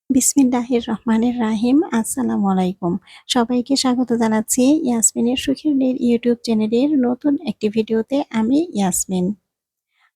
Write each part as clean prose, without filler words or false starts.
বিসমিল্লাহির রহমানির রাহিম। আসসালামু আলাইকুম। সবাইকে স্বাগত জানাচ্ছি ইয়াসমিনের সুখের নীড় ইউটিউব চ্যানেলের নতুন একটি ভিডিওতে। আমি ইয়াসমিন।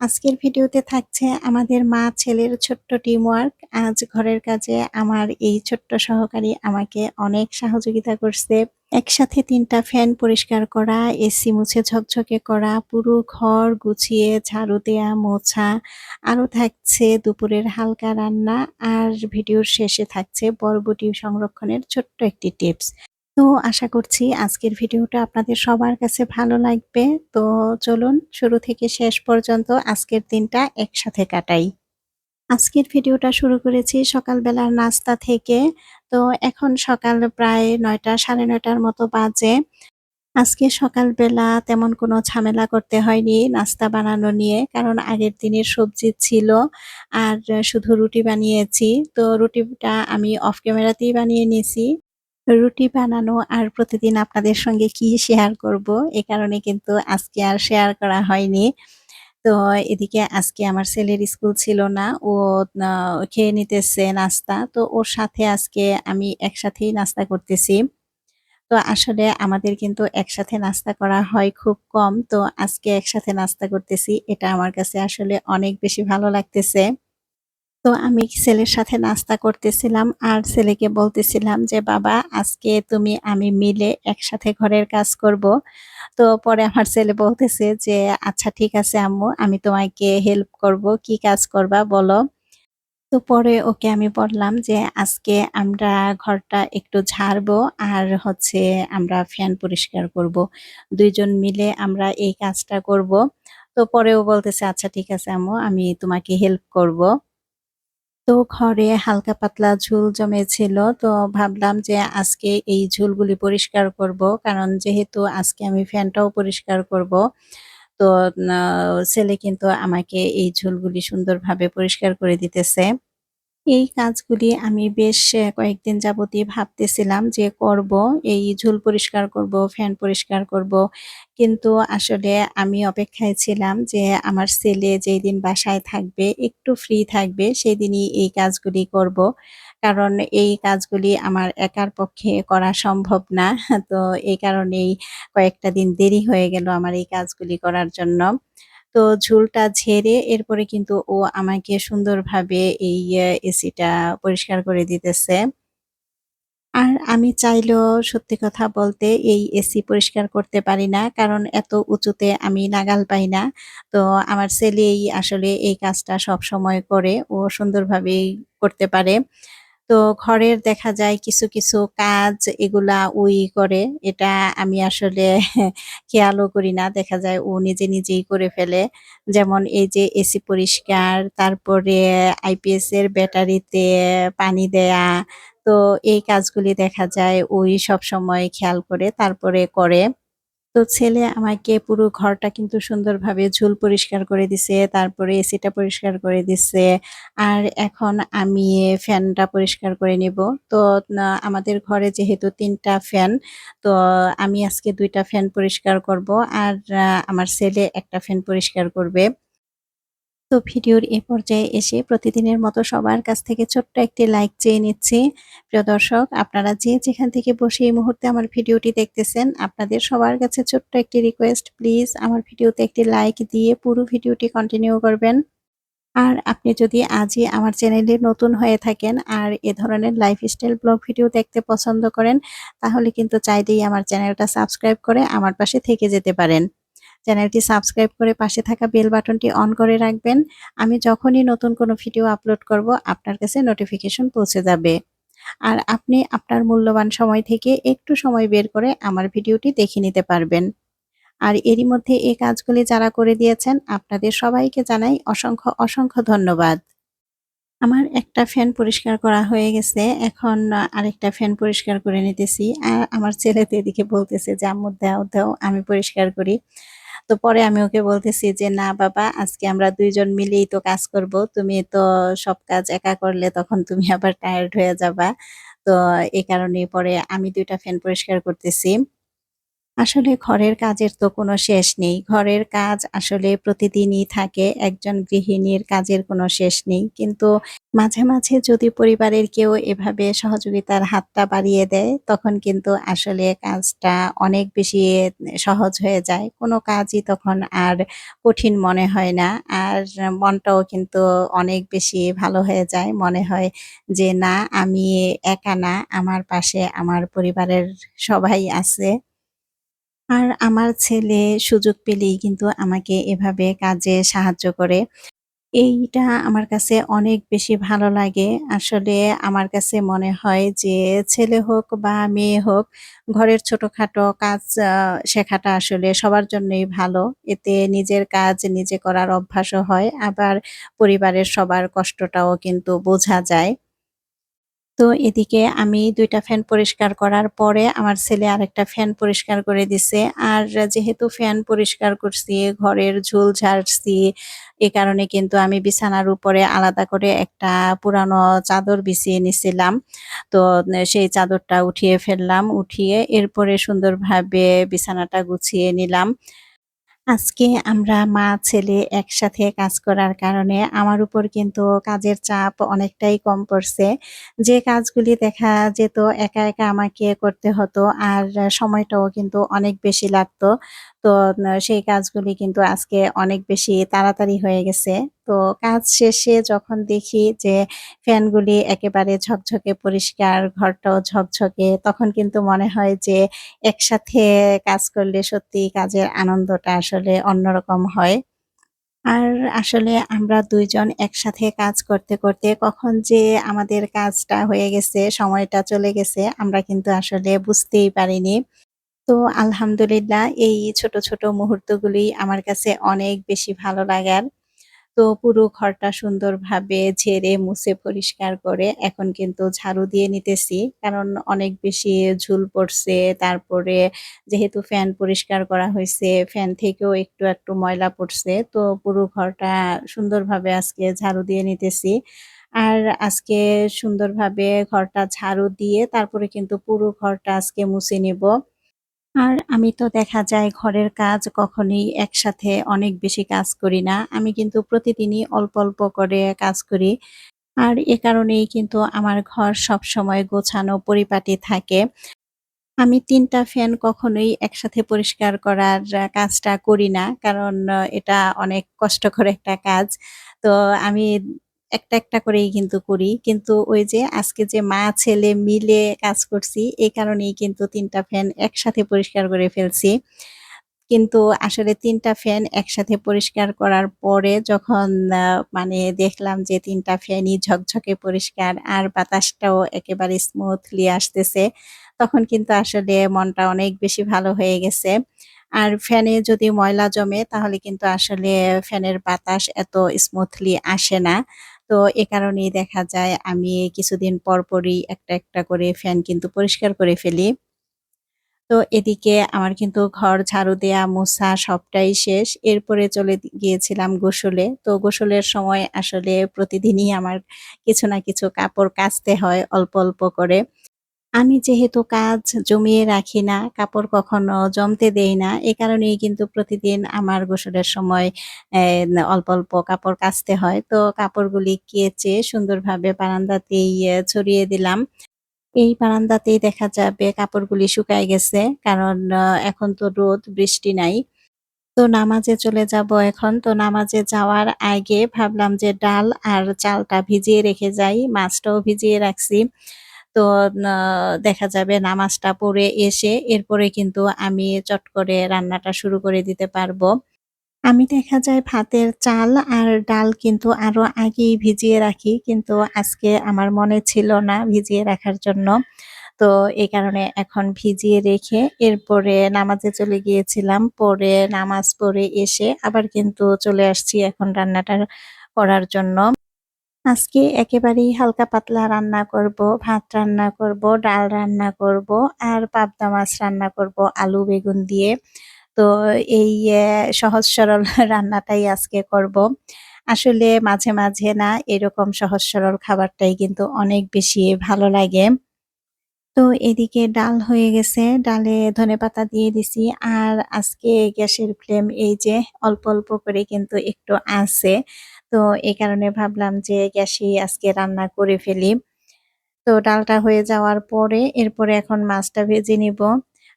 আজকের ভিডিওতে থাকছে আমাদের মা-ছেলের ছোট্ট টিমওয়ার্ক। আজ ঘরের কাজে আমার এই ছোট্ট সহকারী আমাকে অনেক সহযোগিতা করছে। একসাথে ৩ টা ফ্যান পরিষ্কার করা, এসি মুছে ঝকঝকে করা, পুরো ঘর গুছিয়ে ঝাড়ু দেয়া, মোছা, আরও থাকছে দুপুরের হালকা রান্না, আর ভিডিওর শেষে থাকছে বরবটি সংরক্ষণের ছোট্ট একটি টিপস। তো আশা করছি আজকের ভিডিওটা আপনাদের সবার কাছে ভালো লাগবে। তো চলুন শুরু থেকে শেষ পর্যন্ত আজকের দিনটা একসাথে কাটাই। আজকের ভিডিওটা শুরু করেছি সকালবেলার নাস্তা থেকে। তো এখন সকাল প্রায় ৯টা ৯:৩০ মতো বাজে। আজকে সকালবেলা তেমন কোনো ঝামেলা করতে হয়নি নাস্তা বানানো নিয়ে। কারণ আগের দিনের সবজি ছিল আর শুধু রুটি বানিয়েছি। তো রুটিটা আমি অফ ক্যামেরাতেই বানিয়ে নিয়েছি। রুটি বানানো আর প্রতিদিন আপনাদের সঙ্গে কি শেয়ার করব, এ কারণে কিন্তু আজকে আর শেয়ার করা হয়নি। তো এদিকে আজকে আমার ছেলের স্কুল ছিল না। ও আ খেয়ে নিতেছে নাস্তা। তো ওর সাথে আজকে আমি একসাথেই নাস্তা করতেছি। তো আসলে আমাদের কিন্তু একসাথে নাস্তা করা হয় খুব কম। তো আজকে একসাথে নাস্তা করতেছি। এটা আমার কাছে আসলে অনেক বেশি ভালো লাগতেছে। তো আমি ছেলের সাথে নাস্তা করতেছিলাম আর ছেলেকে বলতেছিলাম যে, "বাবা, আজকে তুমি আমি মিলে একসাথে ঘরের কাজ করব।" তো পরে আমার ছেলে বলতেছে যে, "আচ্ছা ঠিক আছে আম্মু, আমি তোমাকে হেল্প করব। কি কাজ করবা বলো?" তো পরে ওকে আমি বললাম যে, "আজকে আমরা ঘরটা একটু ঝাড়বো আর হচ্ছে আমরা ফ্যান পরিষ্কার করব। ২ জন মিলে আমরা এই কাজটা করব।" তো পরে ও বলতেছে, "আচ্ছা ঠিক আছে আম্মু, আমি তোমাকে হেল্প করব।" তো ঘরে হালকা পাতলা ঝুল জমেছিল। তো ভাবলাম যে আজকে এই ঝুলগুলি পরিষ্কার করব। কারণ যেহেতু আজকে আমি ফ্যানটাও পরিষ্কার করব। তো না ছেলে কিন্তু আমাকে এই ঝুলগুলি সুন্দরভাবে পরিষ্কার করে দিতেছে। এই কাজগুলি আমি বেশ কয়েকদিন যাবতই ভাবতেছিলাম যে করব। এই ঝুল পরিষ্কার করব, ফ্যান পরিষ্কার করব। কিন্তু আসলে আমি অপেক্ষায় ছিলাম যে আমার ছেলে যেইদিন বাসায় থাকবে, একটু ফ্রি থাকবে সেদিনই এই কাজগুলি করব। কারণ এই কাজগুলি আমার একার পক্ষে করা সম্ভব না। তো এই কারণেই কয়েকটা দিন দেরি হয়ে গেল আমার এই কাজগুলি করার জন্য। তো ঝুলটা ঝেড়ে এরপরে কিন্তু ও আমাকে সুন্দরভাবে এই এসিটা পরিষ্কার করে দিতেছে। আর আমি চাইলেও সত্যি কথা বলতে এই এসি পরিষ্কার করতে পারি না। কারণ এত উঁচুতে আমি নাগাল পাই না। তো আমার ছেলেই আসলে এই কাজটা সবসময় করে। ও সুন্দরভাবেই করতে পারে। তো ঘরের দেখা যায় কিছু কাজ এগুলা ওই করে। এটা আমি আসলে খেয়ালও করি না। দেখা যায় ও নিজেই করে ফেলে। যেমন এই যে এসি পরিষ্কার, তারপরে আইপিএস এর ব্যাটারিতে পানি দেয়া। তো এই কাজগুলি দেখা যায় ওই সবসময় খেয়াল করে তারপরে করে। তো ছেলে আমাকে পুরো ঘরটা কিন্তু সুন্দরভাবে ঝুল পরিষ্কার করে দিছে। তারপরে এসিটা পরিষ্কার করে দিছে। আর এখন আমি ফ্যানটা পরিষ্কার করে নিব। তো আমাদের ঘরে যেহেতু ৩ টা ফ্যান, তো আমি আজকে ২ টা ফ্যান পরিষ্কার করব। আর আমার ছেলে ১ টা ফ্যান পরিষ্কার করবে। তো ভিডিওর এ পর্যায়ে এসে প্রতিদিনের মতো সবার কাছ থেকে ছোট্ট একটি লাইক চেয়ে নিচ্ছি। প্রিয় দর্শক, আপনারা যে যেখান থেকে বসে এই মুহূর্তে আমার ভিডিওটি দেখতেছেন, আপনাদের সবার কাছে ছোট্ট একটি রিকোয়েস্ট, প্লিজ আমার ভিডিওতে একটি লাইক দিয়ে পুরো ভিডিওটি কন্টিনিউ করবেন। আর আপনি যদি আজই আমার চ্যানেলে নতুন হয়ে থাকেন আর এ ধরনের লাইফস্টাইল ব্লগ ভিডিও দেখতে পছন্দ করেন, তাহলে কিন্তু চাইলেই আমার চ্যানেলটা সাবস্ক্রাইব করে আমার পাশে থেকে যেতে পারেন। চ্যানেলটি সাবস্ক্রাইব করে পাশে থাকা বেল বাটনটি অন করে রাখবেন। আমি যখনই নতুন কোনো ভিডিও আপলোড করব, আপনার কাছে নোটিফিকেশন পৌঁছে যাবে। আর আপনি আপনার মূল্যবান সময় থেকে একটু সময় বের করে আমার ভিডিওটি দেখে নিতে পারবেন। আর এরই মধ্যে এই কাজগুলি যারা করে দিয়েছেন, আপনাদের সবাইকে জানাই অসংখ্য ধন্যবাদ। আমার একটা ফ্যান পরিষ্কার করা হয়ে গেছে। এখন আরেকটা ফ্যান পরিষ্কার করে নিতেছি। আমার ছেলে তো এদিকে বলতেছে যে, "আম্মু দাও, আমি পরিষ্কার করি।" তো পরে আমি ওকে বলতেছি যে, "না বাবা, আজকে আমরা ২ জন মিলেই তো কাজ করব। তুমি তো সব কাজ একা করলে তখন তুমি আবার টায়ার্ড হয়ে যাবা।" তো এ কারণেই পরে আমি ২ টা ফ্যান পরিষ্কার করতেছি। আসলে ঘরের কাজের তো কোনো শেষ নেই। ঘরের কাজ আসলে প্রতিদিনই থাকে। একজন গৃহিণীর কাজের কোনো শেষ নেই। কিন্তু মাঝে, মাঝে যদি পরিবারের কেউ এভাবে সহযোগিতার হাতটা বাড়িয়ে দেয়, তখন কিন্তু আসলে কাজটা অনেক বেশি সহজ হয়ে যায়। কোনো কাজই তখন আর কঠিন মনে হয় না। আর মনটাও কিন্তু অনেক বেশি ভালো হয়ে যায়। মনে হয় যে, না আমি একা না, আমার পাশে আমার পরিবারের সবাই আছে। আর আমার ছেলে সুযোগ পেলেই কিন্তু আমাকে এভাবে কাজে সাহায্য করে। এইটা আমার কাছে অনেক বেশি ভালো লাগে। আসলে আমার কাছে মনে হয় যে ছেলে হোক বা মেয়ে হোক, ঘরের ছোটখাটো কাজ শেখাটা আসলে সবার জন্যই ভালো। এতে নিজের কাজ নিজে করার অভ্যাসও হয়। আবার পরিবারের সবার কষ্টটাও কিন্তু বোঝা যায়। তো এদিকে আমি ২ টা ফ্যান পরিষ্কার করার পরে আমার ছেলে আরেকটা ফ্যান পরিষ্কার করে দিছে। আর যেহেতু ফ্যান পরিষ্কার করছি, ঘরের ঝুল ঝাড়ছি, এ কারণে কিন্তু আমি বিছানার উপরে আলাদা করে একটা পুরানো চাদর বিছিয়ে নিছিলাম। তো সেই চাদরটা উঠিয়ে ফেললাম। উঠিয়ে এরপরে সুন্দরভাবে বিছানাটা গুছিয়ে নিলাম। আজকে আমরা মা-ছেলে একসাথে কাজ করার কারণে আমার উপর কিন্তু কাজের চাপ অনেকটাই কম পড়ছে। যে কাজগুলি দেখা যেত একা, একা আমাকে করতে হতো আর সময়টাও কিন্তু অনেক বেশি লাগতো। তো সেই কাজগুলি কিন্তু আজকে অনেক বেশি তাড়াতাড়ি হয়ে গেছে। তো কাজ শেষে যখন দেখি যে ফ্যানগুলি একেবারে ঝকঝকে পরিষ্কার, ঘরটাও ঝকঝকে, তখন কিন্তু মনে হয় যে একসাথে কাজ করলে সত্যিই কাজের আনন্দটা আসলে অন্যরকম হয়। আর আসলে আমরা ২ জন একসাথে কাজ করতে, করতে কখন যে আমাদের কাজটা হয়ে গেছে, সময়টা চলে গেছে আমরা কিন্তু আসলে বুঝতেই পারিনি। তো আলহামদুলিল্লাহ এই ছোট, ছোট মুহূর্তগুলি আমার কাছে অনেক বেশি ভালো লাগার। তো পুরো ঘরটা সুন্দরভাবে ঝেড়ে মুছে পরিষ্কার করে এখন কিন্তু ঝাড়ু দিয়ে নিতেছি। কারণ অনেক বেশি ঝুল পড়ছে। তারপরে যেহেতু ফ্যান পরিষ্কার করা হইছে, ফ্যান থেকেও একটু, একটু ময়লা পড়ছে। তো পুরো ঘরটা সুন্দরভাবে আজকে ঝাড়ু দিয়ে নিতেছি। আর আজকে সুন্দরভাবে ঘরটা ঝাড়ু দিয়ে তারপরে কিন্তু পুরো ঘরটা আজকে মুছে নিব। আর আমি তো দেখা যায় ঘরের কাজ কখনোই একসাথে অনেক বেশি কাজ করি না। আমি কিন্তু প্রতিদিনই অল্প, অল্প করে কাজ করি। আর এ কারণেই কিন্তু আমার ঘর সবসময় গোছানো পরিপাটি থাকে। আমি ৩ টা ফ্যান কখনোই একসাথে পরিষ্কার করার কাজটা করি না। কারণ এটা অনেক কষ্টকর একটা কাজ। তো আমি একটা, একটা করেই কিন্তু করি। কিন্তু ওই যে আজকে যে মা-ছেলে মিলে কাজ করছি, এ কারণেই কিন্তু ৩ টা ফ্যান একসাথে পরিষ্কার করে ফেলছি। কিন্তু আসলে ৩ টা ফ্যান একসাথে পরিষ্কার করার পরে যখন আ মানে দেখলাম যে ৩ টা ফ্যানই ঝকঝকে পরিষ্কার আর বাতাসটাও একেবারে স্মুথলি আসতেছে, তখন কিন্তু আসলে মনটা অনেক বেশি ভালো হয়ে গেছে। আর ফ্যানে যদি ময়লা জমে তাহলে কিন্তু আসলে ফ্যানের বাতাস এত স্মুথলি আসে না। তো এ কারণেই দেখা যায় আমি কিছুদিন পরপরই একটা, একটা করে ফ্যান কিন্তু পরিষ্কার করে ফেলি। তো এদিকে আমার কিন্তু ঘর ঝাড়ু দেয়া, মোছা সবটাই শেষ। এরপরে চলে গিয়েছিলাম গোসলে। তো গোসলের সময় আসলে প্রতিদিনই আমার কিছু না কিছু কাপড় কাচতে হয় অল্প, অল্প করে। আমি যেহেতু কাজ জমিয়ে রাখি না, কাপড় কখনো জমতে দেই না। এ কারণেই কিন্তু প্রতিদিন আমার গোসলের সময় অল্প, অল্প কাপড় কাচতে হয়। তো কাপড়গুলি কেচে সুন্দরভাবে বারান্দাতেই ছড়িয়ে দিলাম। এই বারান্দাতেই দেখা যাবে কাপড়গুলি শুকায় গেছে। কারণ এখন তো রোদ, বৃষ্টি নাই। তো নামাজে চলে যাবো এখন। তো নামাজে যাওয়ার আগে ভাবলাম যে ডাল আর চালটা ভিজিয়ে রেখে যাই। মাছটাও ভিজিয়ে রাখছি। তো না দেখা যাবে নামাজটা পড়ে এসে এরপরে কিন্তু আমি চট করে রান্নাটা শুরু করে দিতে পারবো। আমি দেখা যায় ভাতের চাল আর ডাল কিন্তু আরো আগেই ভিজিয়ে রাখি। কিন্তু আজকে আমার মনে ছিল না ভিজিয়ে রাখার জন্য। তো এই কারণে এখন ভিজিয়ে রেখে এরপরে নামাজে চলে গিয়েছিলাম। পরে নামাজ পড়ে এসে আবার কিন্তু চলে আসছি এখন রান্নাটা করার জন্য। আজকে একেবারেই হালকা পাতলা রান্না করব, ভাত রান্না করব, ডাল রান্না করব আর পাবদা মাছ রান্না করব আলু বেগুন দিয়ে। তো এই সহজ সরল রান্নাটাই আজকে করব। আসলে মাঝে, মাঝে না এরকম সহজ সরল খাবারটাই কিন্তু অনেক বেশি ভালো লাগে। তো এদিকে ডাল হয়ে গেছে। ডালে ধনেপাতা দিয়ে দিছি। আর আজকে গ্যাসের ফ্লেম এই যে অল্প, অল্প করে কিন্তু একটু আছে। তো এই কারণে ভাবলাম যে গ্যাসেই আজকে রান্না করে ফেলি। তো ডালটা হয়ে যাওয়ার পরে এরপরে এখন মাছটা ভেজে নিব।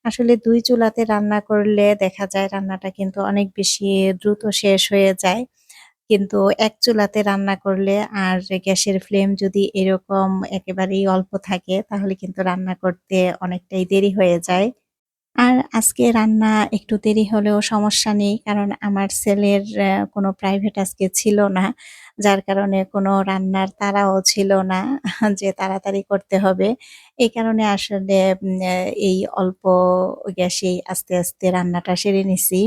আসলে ২ চুলাতে রান্না করলে দেখা যায় রান্নাটা কিন্তু অনেক বেশি দ্রুত শেষ হয়ে যায়। কিন্তু এক চুলাতে রান্না করলে আর গ্যাসের ফ্লেম যদি এরকম একেবারেই অল্প থাকে তাহলে কিন্তু রান্না করতে অনেকটাই দেরি হয়ে যায়। আর আজকে রান্না একটু দেরি হলেও সমস্যা নেই। কারণ আমার ছেলের কোনো প্রাইভেট আজকে ছিল না। যার কারণে কোনো রান্নার তাড়াও ছিল না যে তাড়াতাড়ি করতে হবে। এই কারণে আসলে এই অল্প গ্যাসেই আস্তে, আস্তে রান্নাটা সেরে নিছি।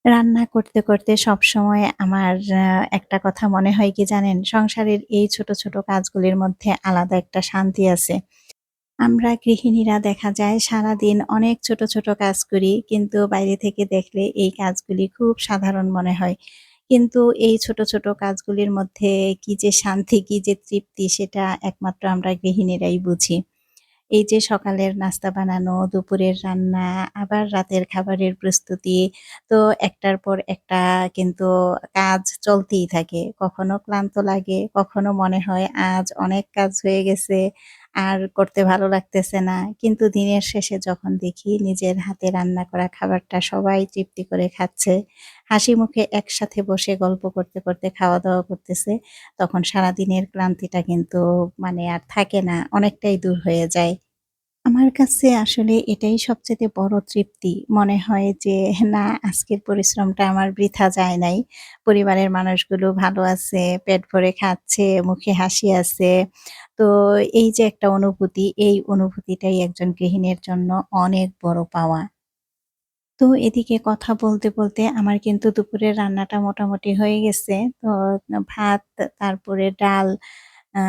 রান্না করতে, করতে সবসময় আমার একটা কথা মনে হয় কি জানেন? সংসারের এই ছোট, ছোট কাজগুলির মধ্যে আলাদা একটা শান্তি আছে। আমরা গৃহিণীরা দেখা যায় সারাদিন অনেক ছোট, ছোট কাজ করি। কিন্তু বাইরে থেকে দেখলে এই কাজগুলি খুব সাধারণ মনে হয়। কিন্তু এই ছোট, ছোট কাজগুলির মধ্যে কি যে শান্তি, কি যে তৃপ্তি সেটা একমাত্র আমরা গৃহিণীরাই বুঝি। এই যে সকালের নাস্তা বানানো, দুপুরের রান্না, আবার রাতের খাবারের প্রস্তুতি। তো একটার পর একটা কিন্তু কাজ চলতেই থাকে। কখনো ক্লান্ত লাগে, কখনো মনে হয় আজ অনেক কাজ হয়ে গেছে, আর করতে ভালো লাগতেছে না। কিন্তু দিনের শেষে যখন দেখি নিজের হাতে রান্না করা খাবারটা সবাই তৃপ্তি করে খাচ্ছে, হাসিমুখে একসাথে বসে গল্প করতে, করতে খাওয়া-দাওয়া করতেছে, তখন সারাদিনের ক্লান্তিটা কিন্তু মানে আর থাকে না, অনেকটাই দূর হয়ে যায়। আমার কাছে আসলে এটাই সবচাইতে বড় তৃপ্তি। মনে হয় যে না আজকের পরিশ্রমটা আমার বৃথা যায় নাই। পরিবারের মানুষগুলো ভালো আছে, পেট ভরে খাচ্ছে, মুখে হাসি আছে। তো এই যে একটা অনুভূতি, এই অনুভূতিটাই একজন গৃহিণীর জন্য অনেক বড় পাওয়া। তো এদিকে কথা বলতে, বলতে আমার কিন্তু দুপুরের রান্নাটা মোটামুটি হয়ে গেছে। তো ভাত, তারপরে ডাল আ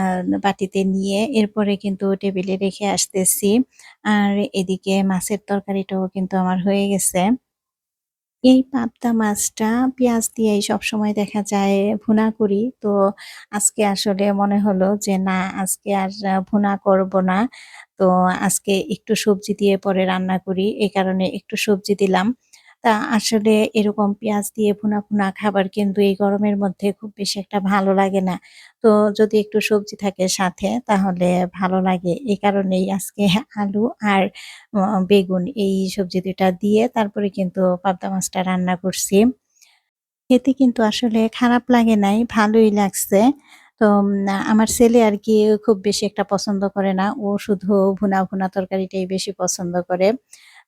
বাটিতে নিয়ে এরপরে কিন্তু টেবিলে রেখে আসতেছি। আর এদিকে মাছের তরকারিটাও কিন্তু আমার হয়ে গেছে। এই পাবদা মাছটা পেঁয়াজ দিয়েই সবসময় দেখা যায় ভুনা করি। তো আজকে আসলে মনে হলো যে না আজকে আর ভুনা করব না। তো আজকে একটু সবজি দিয়ে পরে রান্না করি। এই কারণে একটু সবজি দিলাম। তা আসলে এরকম পেঁয়াজ দিয়ে ভুনা, ভুনা খাবার কিন্তু এই গরমের মধ্যে খুব বেশি একটা ভালো লাগে না। তো যদি একটু সবজি থাকে সাথে তাহলে ভালো লাগে। এই কারণেই আজকে আলু আর অ বেগুন এই সবজি ২ টা দিয়ে তারপরে কিন্তু পাবদা মাছটা রান্না করছি। খেতে কিন্তু আসলে খারাপ লাগে নাই, ভালোই লাগছে। তো আমার ছেলে আরকি খুব বেশি একটা পছন্দ করে না। ও শুধু ভুনা, ভুনা তরকারিটাই বেশি পছন্দ করে।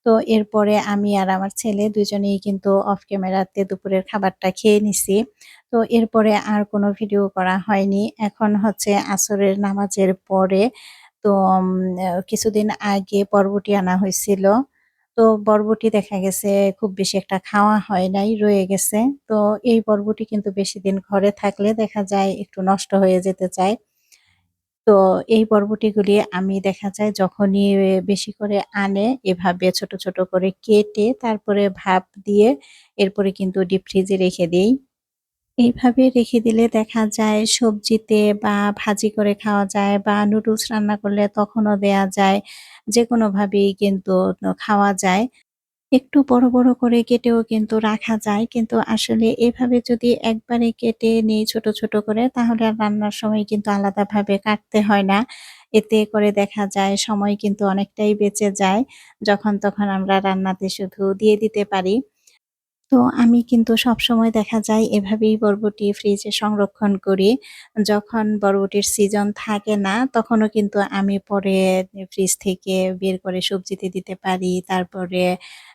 তো এরপরে আমি আর আমার ছেলে দুজনেই কিন্তু অফ ক্যামেরাতে দুপুরের খাবারটা খেয়ে নিছি। তো এরপরে আর কোনো ভিডিও করা হয়নি। এখন হচ্ছে আসরের নামাজের পরে তো কিছুদিন আগে বরবটি আনা হইছিল। তো বরবটি দেখা গেছে খুব বেশি একটা খাওয়া হয় নাই, রয়ে গেছে। তো এই বরবটি কিন্তু বেশিদিন ঘরে থাকলে দেখা যায় একটু নষ্ট হয়ে যেতে চায়। তো এই বরবটিগুলি আমি দেখা যায় যখনই বেশি করে আনে এভাবে ছোট, ছোট করে কেটে তারপরে ভাপ দিয়ে এরপরে কিন্তু ডিপ ফ্রিজে রেখে দেই। এইভাবে রেখে দিলে দেখা যায় সবজিতে বা ভাজি করে খাওয়া যায় বা নুডলস রান্না করলে তখনও দেয়া যায়। যেকোনোভাবেই কিন্তু খাওয়া যায়। একটু বড়, বড় করে কেটেও কিন্তু রাখা যায়। কিন্তু আসলে এভাবে যদি একবারে কেটে নেই ছোট, ছোট করে তাহলে আর রান্নার সময় কিন্তু আলাদাভাবে কাটতে হয় না। এতে করে দেখা যায় সময় কিন্তু অনেকটাই বেঁচে যায়। যখন তখন আমরা রান্নাতে শুধু দিয়ে দিতে পারি। তো আমি কিন্তু সবসময় দেখা যায় এভাবেই বরবটি ফ্রিজে সংরক্ষণ করি। যখন বরবটির সিজন থাকে না, তখনও কিন্তু আমি পরে ফ্রিজ থেকে বের করে সবজিতে দিতে পারি, তারপরে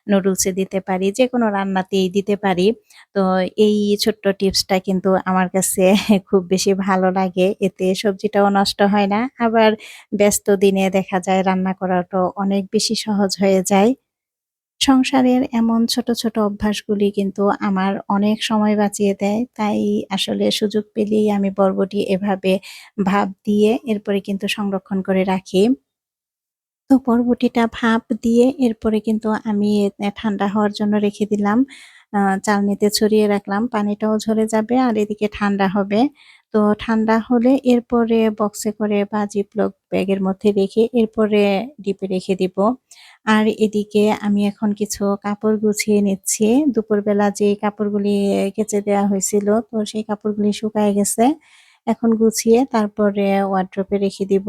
নুডলসে দিতে পারি, যেকোনো রান্নাতেই দিতে পারি। তো এই ছোট্ট টিপসটা কিন্তু আমার কাছে খুব বেশি ভালো লাগে। এতে সবজিটাও নষ্ট হয় না। আবার ব্যস্ত দিনে দেখা যায় রান্না করাটাও অনেক বেশি সহজ হয়ে যায়। সংসারের এমন ছোট, ছোট অভ্যাসগুলি কিন্তু আমার অনেক সময় বাঁচিয়ে দেয়। তাই আসলে সুযোগ পেলেই আমি বরবটি এভাবে ভাপ দিয়ে এরপরে কিন্তু সংরক্ষণ করে রাখি। তো বরবটিটা ভাপ দিয়ে এরপরে কিন্তু আমি ঠান্ডা হওয়ার জন্য রেখে দিলাম। চালনিতে ছড়িয়ে রাখলাম। পানিটাও ঝরে যাবে আর এদিকে ঠান্ডা হবে। তো ঠান্ডা হলে এরপরে বক্সে করে বা জিপলক ব্যাগের মধ্যে রেখে এরপরে ডিপে রেখে দিব। আর এদিকে আমি এখন কিছু কাপড় গুছিয়ে নিচ্ছি। দুপুরবেলা যে কাপড়গুলি কেচে দেওয়া হয়েছিল, তো সেই কাপড়গুলি শুকায় গেছে। এখন গুছিয়ে তারপরে ওয়ারড্রোবে রেখে দিব।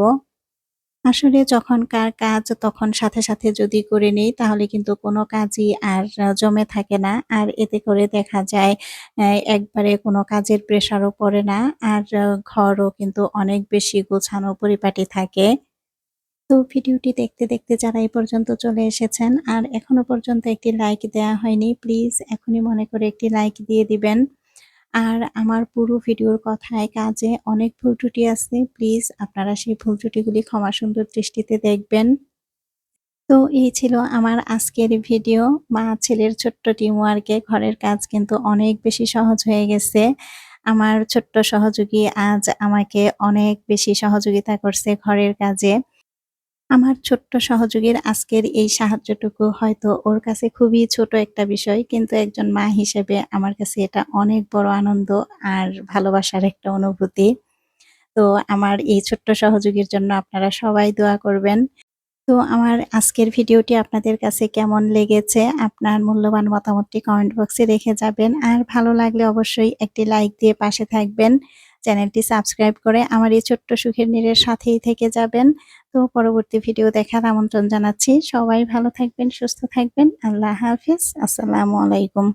আসলে যখনকার কাজ তখন সাথে, সাথে যদি করে নেই তাহলে কিন্তু কোনো কাজই আর জমে থাকে না। আর এতে করে দেখা যায় একবারে কোনো কাজের প্রেশারও পড়ে না। আর ঘরও কিন্তু অনেক বেশি গোছানো পরিপাটি থাকে। তো ভিডিওটি দেখতে, দেখতে যারা এই পর্যন্ত চলে এসেছেন আর এখনো পর্যন্ত একটি লাইক দেয়া হয়নি, প্লিজ এখনই মনে করে একটি লাইক দিয়ে দিবেন। আর আমার পুরো ভিডিওর কথায় কাজে অনেক ভুল ত্রুটি আছে। প্লিজ আপনারা সেই ভুল ত্রুটিগুলি ক্ষমা সুন্দর দৃষ্টিতে দেখবেন। তো এই ছিল আমার আজকের ভিডিও। মা ছেলের ছোট্ট টিমওয়ার্কে ঘরের কাজ কিন্তু অনেক বেশি সহজ হয়ে গেছে। আমার ছোট্ট সহযোগী আজ আমাকে অনেক বেশি সহযোগিতা করছে ঘরের কাজে। আমার ছোট্ট সহযোগীর আজকের এই সাহায্যটুকু হয়তো ওর কাছে খুবই ছোট একটা বিষয়। কিন্তু একজন মা হিসেবে আমার কাছে এটা অনেক বড় আনন্দ আর ভালোবাসার একটা অনুভূতি। তো আমার এই ছোট্ট সহযোগীর জন্য আপনারা সবাই দোয়া করবেন। তো আমার আজকের ভিডিওটি আপনাদের কাছে কেমন লেগেছে? আপনার মূল্যবান মতামতটি কমেন্ট বক্সে রেখে যাবেন। আর ভালো লাগলে অবশ্যই একটি লাইক দিয়ে পাশে থাকবেন। চ্যানেলটি সাবস্ক্রাইব করে আমার এই ছোট্ট সুখের নীড়ের সাথেই থেকে যাবেন। তো পরবর্তী ভিডিও দেখার আমন্ত্রণ জানাচ্ছি। সবাই ভালো থাকবেন, সুস্থ থাকবেন। আল্লাহ হাফেজ। আসসালামু আলাইকুম।